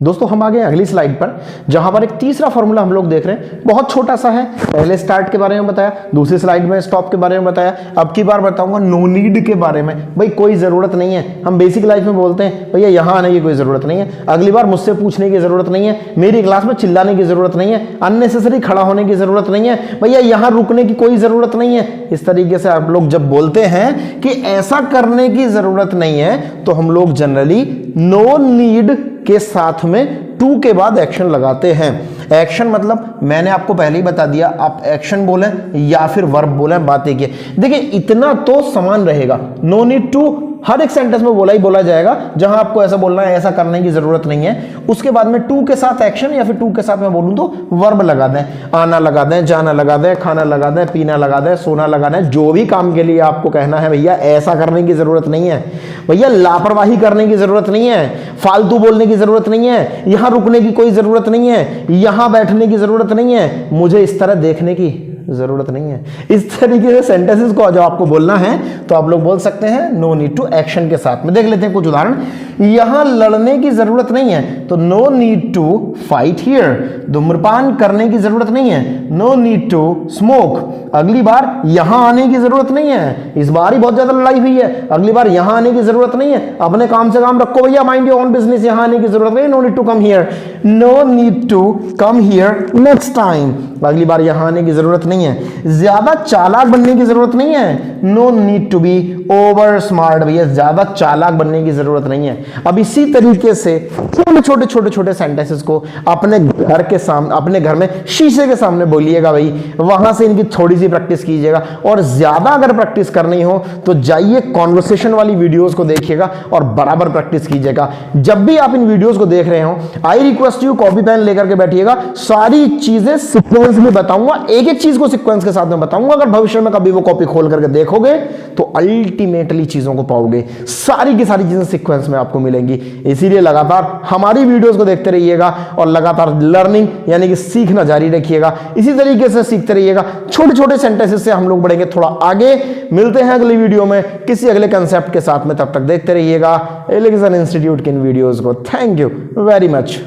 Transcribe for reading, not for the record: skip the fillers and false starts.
दोस्तों हम आ गए अगली स्लाइड पर, जहां पर एक तीसरा फॉर्मूला हम लोग देख रहे हैं। बहुत छोटा सा है, पहले स्टार्ट के बारे में बताया, दूसरी स्लाइड में स्टॉप के बारे में बताया, अब की बार बताऊंगा नो नीड के बारे में। भाई कोई जरूरत नहीं है, हम बेसिक लाइफ में बोलते हैं भैया यहां आने की कोई जरूरत नहीं है, अगली बार मुझसे पूछने की जरूरत नहीं है, मेरी क्लास में चिल्लाने की जरूरत नहीं है, अननेसेसरी खड़ा होने की जरूरत नहीं है, भैया यहां रुकने की कोई जरूरत नहीं है। इस तरीके से आप लोग जब बोलते हैं कि ऐसा करने की जरूरत नहीं है, तो हम लोग जनरली नो नीड के साथ में टू के बाद एक्शन लगाते हैं। एक्शन मतलब मैंने आपको पहले ही बता दिया, आप एक्शन बोलें या फिर वर्ब बोलें, बातें की। देखिए इतना तो समान रहेगा, नो नीड टू हर एक सेंटेंस में बोला ही बोला जाएगा। जहां आपको ऐसा बोलना है ऐसा करने की जरूरत नहीं है, उसके बाद में टू के साथ एक्शन या फिर टू के साथ मैं बोलूं तो वर्ब लगा दें, आना लगा दें, जाना लगा दें, खाना लगा दें, पीना लगा दें, सोना लगा दें, जो भी काम के लिए आपको कहना है भैया ऐसा करने की जरूरत नहीं है, भैया लापरवाही करने की जरूरत नहीं है, फालतू बोलने की जरूरत नहीं है, यहां रुकने की कोई जरूरत नहीं है, यहां बैठने की जरूरत नहीं है, मुझे इस तरह देखने की जरूरत नहीं है। इस तरीके से सेंटेंसेस को जो आपको बोलना है तो आप लोग बोल सकते हैं नो नीड टू एक्शन के साथ में। देख लेते हैं कुछ उदाहरण। यहां लड़ने की जरूरत नहीं है तो no need to fight here. धूम्रपान करने की जरूरत नहीं है, नो नीड टू स्मोक। अगली बार यहां आने की जरूरत नहीं है, इस बार ही बहुत ज्यादा लड़ाई हुई है, अगली बार यहां आने की जरूरत नहीं है, अपने काम से काम रखो भैया, माइंड योर ओन बिजनेस, यहां आने की जरूरत नहीं, no need to come here, no need to come here next time. अगली बार यहां आने की जरूरत नहीं है। ज्यादा चालाक बनने की जरूरत नहीं है, no need to be over smart. भैया ज्यादा चालाक बनने की जरूरत नहीं है। अब इसी तरीके से छोटे छोटे सेंटेंसेस को अपने घर के सामने, अपने घर में शीशे के सामने बोलिएगा भाई, वहां से इनकी थोड़ी सी प्रैक्टिस कीजिएगा। और ज्यादा अगर प्रैक्टिस करनी हो तो जाइए कॉन्वर्सेशन वाली वीडियोस को देखिएगा और बराबर प्रैक्टिस कीजिएगा। जब भी आप इन वीडियोस को देख रहे हो I request you copy pen लेकर के बैठिएगा, सारी चीजें सीक्वेंस में बताऊंगा, एक एक चीज को सीक्वेंस के साथ में बताऊंगा। अगर भविष्य में कभी वो कॉपी खोल करके देखोगे तो अल्टीमेटली चीजों को पाओगे, सारी की सारी चीजें सीक्वेंस में आपको मिलेंगी। इसीलिए लगातार हमारी वीडियोस को देखते रहिएगा और लगातार लर्निंग यानी कि सीखना जारी रखिएगा। इसी तरीके से सीखते रहिएगा, छोटे छोटे सेंटेंसेस से हम लोग बढ़ेंगे थोड़ा आगे। मिलते हैं अगली वीडियो में किसी अगले कंसेप्ट के साथ में, तब तक देखते रहिएगा एलिगेशन इंस्टीट्यूट के इन वीडियोस को। Thank you very much.